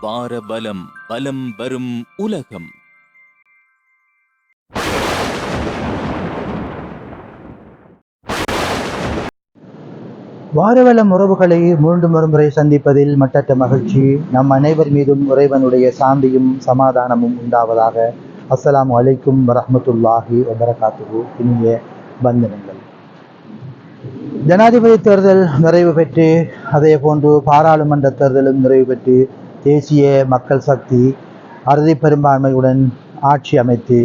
வார பலம் பலம் வரும் உலகம். வாரவலம் உறவுகளை மீண்டும் ஒருமுறை சந்திப்பதில் மட்டற்ற மகிழ்ச்சி. நம் அனைவர் மீதும் இறைவனுடைய சாந்தியும் சமாதானமும் உண்டாவதாக. அஸ்ஸலாமு அலைக்கும் வரஹ்மத்துல்லாஹி வபரகாத்துஹு. இனிய வந்தனங்கள். ஜனாதிபதி தேர்தல் நிறைவு பெற்று, அதே போன்று பாராளுமன்ற தேர்தலும் நிறைவு பெற்று, தேசிய மக்கள் சக்தி அறுதி பெரும்பான்மையுடன் ஆட்சி அமைத்து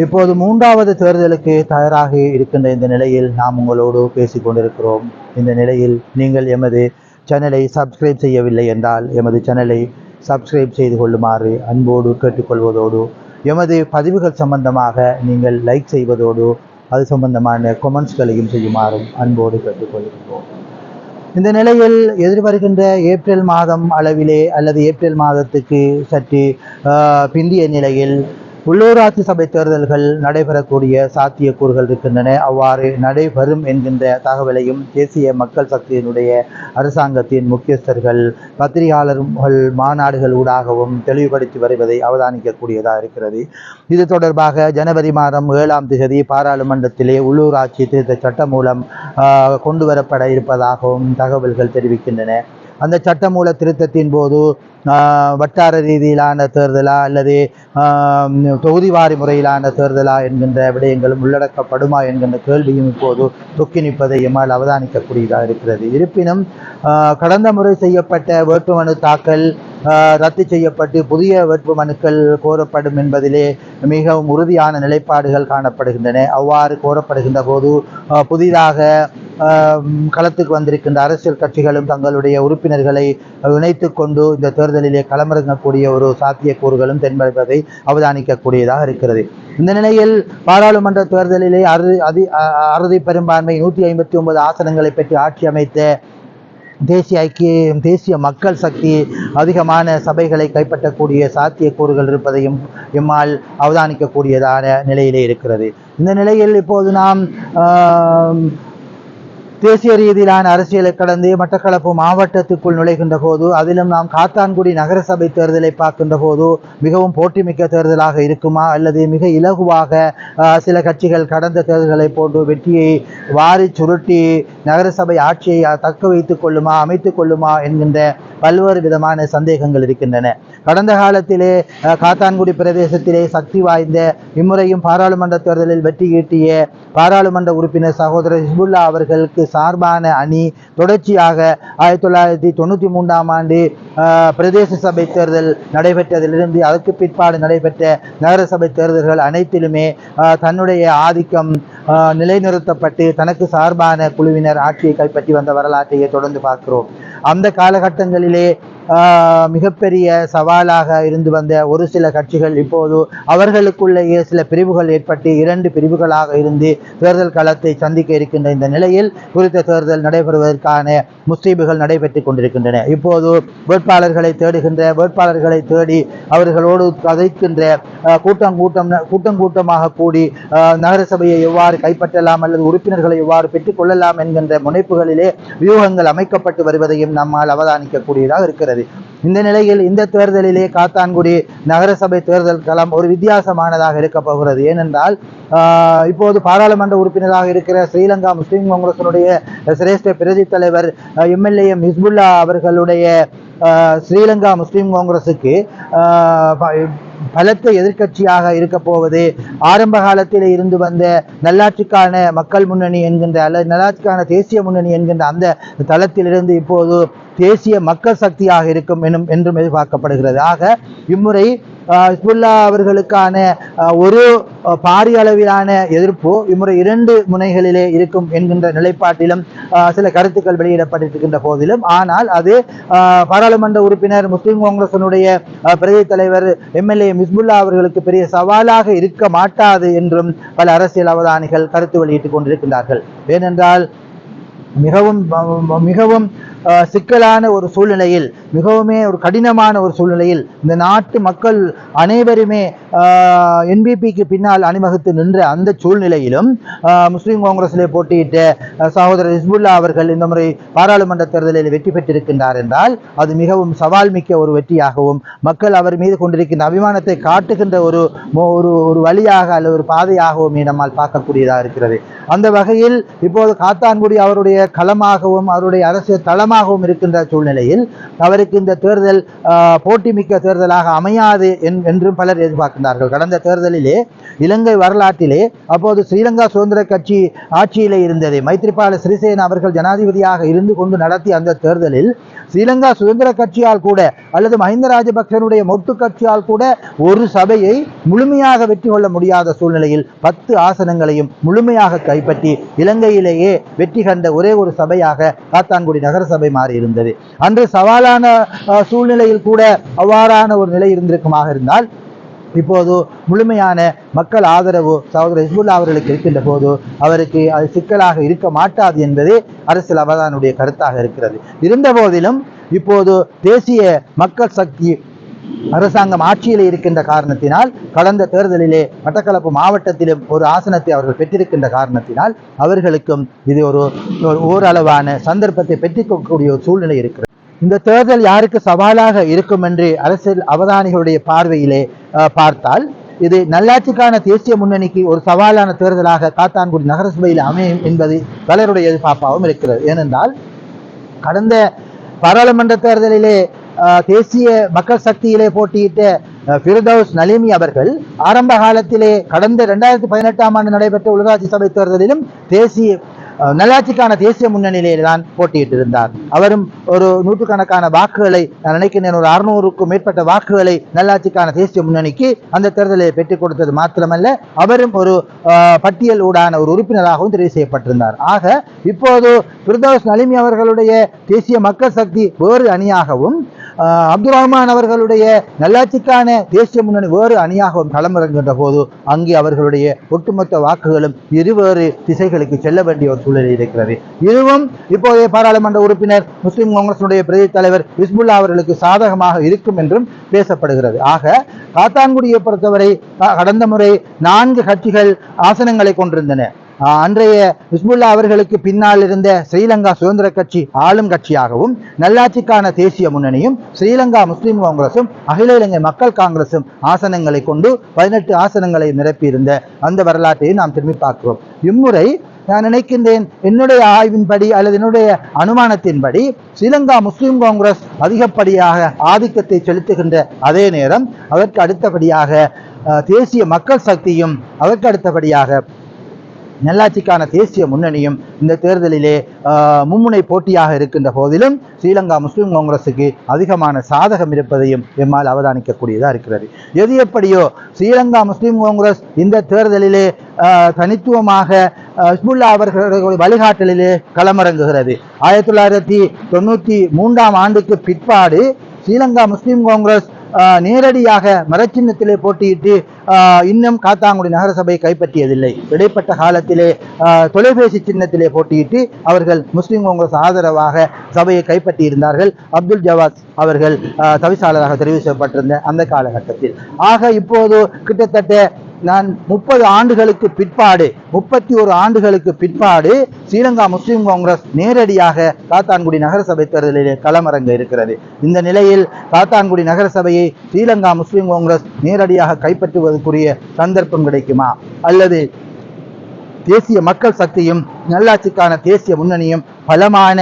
இப்போது 3வது தேர்தலுக்கு தயாராக இருக்கின்ற இந்த நிலையில் நாம் உங்களோடு பேசிக் கொண்டிருக்கிறோம். இந்த நிலையில் நீங்கள் எமது சேனலை சப்ஸ்கிரைப் செய்யவில்லை என்றால் எமது சேனலை சப்ஸ்கிரைப் செய்து கொள்ளுமாறு அன்போடு கேட்டுக்கொள்வதோடு, எமது பதிவுகள் சம்பந்தமாக நீங்கள் லைக் செய்வதோடு அது சம்பந்தமான கொமெண்ட்ஸ்களையும் செய்யுமாறும் அன்போடு கேட்டுக்கொள்கிறோம். இந்த நிலையில் எதிர்வருகின்ற ஏப்ரல் மாதம் அளவிலே அல்லது ஏப்ரல் மாதத்துக்கு சற்று பிந்திய நிலையில் உள்ளூராட்சி சபை தேர்தல்கள் நடைபெறக்கூடிய சாத்தியக்கூறுகள் இருக்கின்றன. அவ்வாறு நடைபெறும் என்கின்ற தகவலையும் தேசிய மக்கள் சக்தியினுடைய அரசாங்கத்தின் முக்கியஸ்தர்கள் பத்திரிகையாளர்கள் மாநாடுகள் ஊடாகவும் தெளிவுபடுத்தி வருவதை அவதானிக்கக்கூடியதாக இருக்கிறது. இது தொடர்பாக ஜனவரி மாதம் 7ஆம் தேதி பாராளுமன்றத்திலே உள்ளூராட்சி திருத்த சட்டம் மூலம் கொண்டு வரப்பட இருப்பதாகவும் தகவல்கள் தெரிவிக்கின்றன. அந்த சட்டமூல திருத்தத்தின் போது வட்டார ரீதியிலான தேர்தலா அல்லது தொகுதிவாரி முறையிலான தேர்தலா என்கின்ற விடயங்களும் உள்ளடக்கப்படுமா என்கின்ற கேள்வியும் இப்போது தொக்கி நிற்பதை எம்மால் அவதானிக்கக்கூடியதாக இருக்கிறது. இருப்பினும் கடந்த முறை செய்யப்பட்ட வேட்புமனு தாக்கல் ரத்து செய்யப்பட்டு புதிய வேட்புமனுக்கள் கோரப்படும் என்பதிலே மிகவும் உறுதியான நிலைப்பாடுகள் காணப்படுகின்றன. அவ்வாறு கோரப்படுகின்ற போது புதிதாக களத்துக்கு வந்திருக்கின்ற அரசியல் கட்சிகளும் தங்களுடைய உறுப்பினர்களை இணைத்து கொண்டு இந்த தேர்தலிலே களமிறங்கக்கூடிய ஒரு சாத்தியக்கூறுகளும் தென்படுவதை அவதானிக்கக்கூடியதாக இருக்கிறது. இந்த நிலையில் பாராளுமன்ற தேர்தலிலே அறுதி பெரும்பான்மை 159 ஆசனங்களை பெற்று ஆட்சி அமைத்த தேசிய மக்கள் சக்தி அதிகமான சபைகளை கைப்பற்றக்கூடிய சாத்தியக்கூறுகள் இருப்பதையும் எம்மால் அவதானிக்கக்கூடியதான நிலையிலே இருக்கிறது. இந்த நிலையில் இப்போது நாம் தேசிய ரீதியிலான அரசியலை கடந்து மட்டக்களப்பு மாவட்டத்துக்குள் நுழைகின்ற போது, அதிலும் நாம் காத்தான்குடி நகரசபை தேர்தலை பார்க்கின்ற போது மிகவும் போட்டிமிக்க தேர்தலாக இருக்குமா அல்லது மிக இலகுவாக சில கட்சிகள் கடந்த தேர்தல்களை போன்று வெற்றியை வாரி சுருட்டி நகரசபை ஆட்சியை தக்க வைத்துக் கொள்ளுமா அமைத்துக் கொள்ளுமா என்கின்ற பல்வேறு விதமான சந்தேகங்கள் இருக்கின்றன. கடந்த காலத்திலே காத்தான்குடி பிரதேசத்திலே சக்தி வாய்ந்த இம்முறையும் பாராளுமன்ற தேர்தலில் வெற்றி ஈட்டிய பாராளுமன்ற உறுப்பினர் சகோதரர் ஹிஸ்புல்லா அவர்களுக்கு சார்பான அணி தொடர்ச்சியாக 1993ஆம் ஆண்டு பிரதேச சபை தேர்தல் நடைபெற்றதிலிருந்து அதற்கு பிற்பாடு நடைபெற்ற நகரசபை தேர்தல்கள் அனைத்திலுமே தன்னுடைய ஆதிக்கம் நிலைநிறுத்தப்பட்டு தனக்கு சார்பான குழுவினர் ஆட்சியை கைப்பற்றி வந்த வரலாற்றையே தொடர்ந்து பார்க்கிறோம். அந்த காலகட்டங்களிலே மிகப்பெரிய சவாலாக இருந்து வந்த ஒரு சில கட்சிகள் இப்போது அவர்களுக்குள்ளேயே சில பிரிவுகள் ஏற்பட்டு 2 பிரிவுகளாக இருந்து தேர்தல் களத்தை சந்திக்க இருக்கின்ற இந்த நிலையில் குறித்த தேர்தல் நடைபெறுவதற்கான முஸ்தீபுகள் நடைபெற்றுக் கொண்டிருக்கின்றன. இப்போது வேட்பாளர்களை தேடி அவர்களோடு கதைக்கின்ற கூட்டமாக கூடி நகரசபையை எவ்வாறு கைப்பற்றலாம் அல்லது உறுப்பினர்களை எவ்வாறு பெற்றுக் கொள்ளலாம் என்கின்ற முனைப்புகளிலே வியூகங்கள் அமைக்கப்பட்டு வருவதையும் நம்மால் அவதானிக்கக்கூடியதாக இருக்கிறது. இந்த நிலையில் இந்த தேர்தலிலே காத்தான்குடி நகரசபை தேர்தல் களம் ஒரு வித்தியாசமானதாக இருக்க போகிறது. ஏனென்றால் இப்போது பாராளுமன்ற உறுப்பினராக இருக்கிற ஸ்ரீலங்கா முஸ்லிம் காங்கிரசினுடைய சிரேஷ்ட பிரதி தலைவர் எம்எல்ஏ ஹிஸ்புல்லா அவர்களுடைய ஸ்ரீலங்கா முஸ்லிம் காங்கிரசுக்கு பலத்த எதிர்க்கட்சியாக இருக்க போவது ஆரம்ப காலத்தில் இருந்து வந்த நல்லாட்சிக்கான மக்கள் முன்னணி என்கின்ற அல்லது நல்லாட்சிக்கான தேசிய முன்னணி என்கின்ற அந்த தளத்திலிருந்து இப்போது தேசிய மக்கள் சக்தியாக இருக்கும் என்றும் எதிர்பார்க்கப்படுகிறது. ஆக இம்முறை ஹிஸ்புல்லா அவர்களுக்கான ஒரு பாரிய அளவிலான எதிர்ப்பு இம்முறை 2 முனைகளிலே இருக்கும் என்கின்ற நிலைப்பாட்டிலும் சில கருத்துக்கள் வெளியிடப்பட்டிருக்கின்ற போதிலும், ஆனால் அது பாராளுமன்ற உறுப்பினர் முஸ்லிம் காங்கிரசினுடைய பிரதி தலைவர் எம்எல்ஏ ஹிஸ்புல்லா அவர்களுக்கு பெரிய சவாலாக இருக்க மாட்டாது என்றும் பல அரசியல் அவதானிகள் கருத்து வெளியிட்டுக் கொண்டிருக்கின்றார்கள். ஏனென்றால் மிகவும் சிக்கலான ஒரு சூழ்நிலையில், மிகவுமே ஒரு கடினமான ஒரு சூழ்நிலையில் இந்த நாட்டு மக்கள் அனைவருமே என்பிபிக்கு பின்னால் அணிவகுத்து நின்ற அந்த சூழ்நிலையிலும் முஸ்லீம் காங்கிரஸிலே போட்டியிட்ட சகோதரர் ஹிஸ்புல்லா அவர்கள் இந்த முறை பாராளுமன்ற தேர்தலில் வெற்றி பெற்றிருக்கின்றார் என்றால் அது மிகவும் சவால் மிக்க ஒரு வெற்றியாகவும் மக்கள் அவர் மீது கொண்டிருக்கின்ற அபிமானத்தை காட்டுகின்ற ஒரு ஒரு வழியாக அல்லது ஒரு பாதையாகவும் நம்மால் பார்க்கக்கூடியதாக இருக்கிறது. அந்த வகையில் இப்போது காத்தான்குடி அவருடைய களமாகவும் அவருடைய அரசியல் தளமாகவும் இருக்கின்ற சூழ்நிலையில் அவருக்கு இந்த தேர்தல் போட்டி மிக்க தேர்தலாக அமையாது என்றும் பலர் எதிர்பார்க்கின்றார்கள். கடந்த தேர்தலிலே இலங்கை வரலாற்றிலே அப்போது ஸ்ரீலங்கா சுதந்திர கட்சி ஆட்சியிலே இருந்தது. மைத்ரிபால சிறிசேன அவர்கள் ஜனாதிபதியாக இருந்து கொண்டு நடத்திய அந்த தேர்தலில் ஸ்ரீலங்கா சுதந்திர கட்சியால் கூட அல்லது மஹிந்த ராஜபக்சனுடைய மொட்டு கட்சியால் கூட ஒரு சபையை முழுமையாக வெற்றி கொள்ள முடியாத சூழ்நிலையில் 10 ஆசனங்களையும் முழுமையாக கைப்பற்றி இலங்கையிலேயே வெற்றி கண்ட ஒரே ஒரு சபையாக காத்தான்குடி நகர சபை மாறி இருந்தது. அன்று சவாலான சூழ்நிலையில் கூட அவ்வாறான ஒரு நிலை இருந்திருக்குமாக இருந்தால் இப்போது முழுமையான மக்கள் ஆதரவு சகோதரர் ஹிஸ்புல்லா அவர்களுக்கு இருக்கின்ற போது அவருக்கு அது சிக்கலாக இருக்க மாட்டாது என்பதே அரசியல் அவதானுடைய கருத்தாக இருக்கிறது. இருந்த போதிலும் இப்போது தேசிய மக்கள் சக்தி அரசாங்கம் ஆட்சியில் இருக்கின்ற காரணத்தினால் கடந்த தேர்தலிலே மட்டக்களப்பு மாவட்டத்திலும் ஒரு ஆசனத்தை அவர்கள் பெற்றிருக்கின்ற காரணத்தினால் அவர்களுக்கும் இது ஒரு ஓரளவான சந்தர்ப்பத்தை பெற்றுக்கக்கூடிய ஒரு சூழ்நிலை இருக்கிறது. இந்த தேர்தல் யாருக்கு சவாலாக இருக்கும் என்று அரசியல் அவதானிகளுடைய பார்வையிலே பார்த்தால் இது நல்லாட்சிக்கான தேசிய முன்னணிக்கு ஒரு சவாலான தேர்தலாக காத்தான்குடி நகரசபையில் அமையும் என்பது பலருடைய எதிர்பார்ப்பாகவும் இருக்கிறது. ஏனென்றால் கடந்த பாராளுமன்ற தேர்தலிலே தேசிய மக்கள் சக்தியிலே போட்டியிட்ட ஃபிர்தௌஸ் நலிமி அவர்கள் ஆரம்ப காலத்திலே கடந்த 2018ஆம் ஆண்டு நடைபெற்ற உள்ளாட்சி சபை தேர்தலிலும் நல்லாட்சிக்கான தேசிய முன்னணியிலே தான் போட்டியிட்டிருந்தார். அவரும் ஒரு நூற்றுக்கணக்கான வாக்குகளை, நான் நினைக்கிறேன் ஒரு 600க்கும் மேற்பட்ட வாக்குகளை நல்லாட்சிக்கான தேசிய முன்னணிக்கு அந்த தேர்தலை பெற்றுக் கொடுத்தது மாத்திரமல்ல, அவரும் ஒரு பட்டியல் ஊடான ஒரு உறுப்பினராகவும் தெரிவு செய்யப்பட்டிருந்தார். ஆக இப்போது ஃபிர்தௌஸ் நலிமி அவர்களுடைய தேசிய மக்கள் சக்தி வேறு அணியாகவும் அப்துல் ரஹ்மான் அவர்களுடைய நல்லாட்சிக்கான தேசிய முன்னணி வேறு அணியாகவும் களமிறங்குகின்ற போது அங்கே அவர்களுடைய ஒட்டுமொத்த வாக்குகளும் இருவேறு திசைகளுக்கு செல்ல வேண்டிய ஒரு சூழலில் இருக்கிறது. இதுவும் இப்போதைய பாராளுமன்ற உறுப்பினர் முஸ்லிம் காங்கிரசுடைய பிரதி தலைவர் ஹிஸ்புல்லா அவர்களுக்கு சாதகமாக இருக்கும் என்றும் பேசப்படுகிறது. ஆக காத்தான்குடியை பொறுத்தவரை கடந்த முறை 4 கட்சிகள் ஆசனங்களை கொண்டிருந்தன. அன்றைய ஹிஸ்புல்லா அவர்களுக்கு பின்னால் இருந்த ஸ்ரீலங்கா சுதந்திர கட்சி ஆளும் கட்சியாகவும், நல்லாட்சிக்கான தேசிய முன்னணியும், ஸ்ரீலங்கா முஸ்லிம் காங்கிரசும், அகில இலங்கை மக்கள் காங்கிரசும் ஆசனங்களை கொண்டு 18 ஆசனங்களை நிரப்பியிருந்த அந்த வரலாற்றை நாம் திரும்பி பார்க்கிறோம். இம்முறை நான் நினைக்கின்றேன், என்னுடைய ஆய்வின்படி அல்லது என்னுடைய அனுமானத்தின்படி ஸ்ரீலங்கா முஸ்லிம் காங்கிரஸ் அதிகப்படியாக ஆதிக்கத்தை செலுத்துகின்ற அதே நேரம் அதற்கு அடுத்தபடியாக தேசிய மக்கள் சக்தியும், அதற்கு அடுத்தபடியாக நல்லாட்சிக்கான தேசிய முன்னணியும் இந்த தேர்தலிலே மும்முனை போட்டியாக இருக்கின்ற போதிலும் ஸ்ரீலங்கா முஸ்லிம் காங்கிரசுக்கு அதிகமான சாதகம் இருப்பதையும் எம்மால் அவதானிக்கக்கூடியதாக இருக்கிறது. எது எப்படியோ ஸ்ரீலங்கா முஸ்லிம் காங்கிரஸ் இந்த தேர்தலிலே தனித்துவமாக ஹிஸ்புல்லா அவர்களுடைய வழிகாட்டலிலே களமிறங்குகிறது. 1993ஆம் ஆண்டுக்கு பிற்பாடு ஸ்ரீலங்கா முஸ்லிம் காங்கிரஸ் நேரடியாக மரச்சின்னத்திலே போட்டியிட்டு இன்னும் காத்தான்குடி நகரசபையை கைப்பற்றியதில்லை. இடைப்பட்ட காலத்திலே தொலைபேசி சின்னத்திலே போட்டியிட்டு அவர்கள் முஸ்லிம் காங்கிரஸ் ஆதரவாக சபையை கைப்பற்றியிருந்தார்கள். அப்துல் ஜவாத் அவர்கள் தவிசாளராக தெரிவு செய்யப்பட்டிருந்த அந்த காலகட்டத்தில். ஆக இப்போது கிட்டத்தட்ட நான் 30 ஆண்டுகளுக்கு பிற்பாடு 31 ஆண்டுகளுக்கு பிற்பாடு ஸ்ரீலங்கா முஸ்லிம் காங்கிரஸ் நேரடியாக காத்தான்குடி நகரசபை தேர்தலிலே களமிறங்க இருக்கிறது. இந்த நிலையில் காத்தான்குடி நகரசபையை ஸ்ரீலங்கா முஸ்லிம் காங்கிரஸ் நேரடியாக கைப்பற்றுவதற்குரிய சந்தர்ப்பம் கிடைக்குமா, அல்லது தேசிய மக்கள் சக்தியும் நல்லாட்சிக்கான தேசிய முன்னணியும் பலமான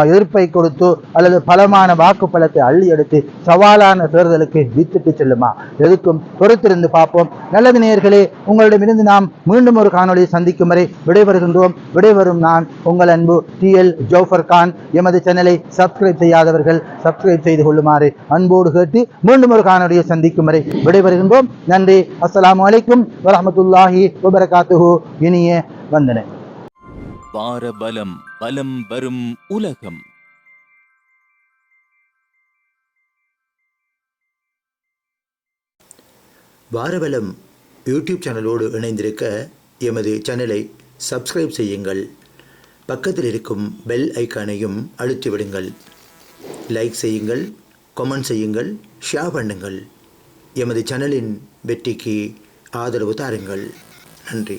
எதிர்ப்பை கொடுத்து அல்லது பலமான வாக்கு பலத்தை அள்ளி எடுத்து சவாலான தேர்தலுக்கு வித்திட்டு செல்லுமா? எதுக்கும் பொறுத்திருந்து பார்ப்போம். நல்லது நேயர்களே, உங்களிடமிருந்து நாம் மீண்டும் ஒரு காணொலியை சந்திக்கும் வரை விடைபெறுகின்றோம். விடைபெறும் நான் உங்கள் அன்பு TL ஜௌஃபர் கான். எமது சேனலை சப்ஸ்கிரைப் செய்யாதவர்கள் சப்ஸ்கிரைப் செய்து கொள்ளுமாறு அன்போடு கேட்டு மீண்டும் ஒரு காணொலியை சந்திக்கும் வரை விடைபெறுகின்றோம். நன்றி. அஸ்ஸலாமு அலைக்கும் வரஹ்மத்துல்லாஹி வபரகாத்துஹு. இனிய வந்தனை. வாரபலம் பலம் வரும் உலகம். வாரபலம் யூடியூப் சேனலோடு இணைந்திருக்க எமது சேனலை சப்ஸ்கிரைப் செய்யுங்கள். பக்கத்தில் இருக்கும் பெல் ஐக்கானையும் அழுத்தி விடுங்கள். லைக் செய்யுங்கள், கமெண்ட் செய்யுங்கள், ஷேர் பண்ணுங்கள். எமது சேனலின் வெற்றிக்கு ஆதரவு தாருங்கள். நன்றி.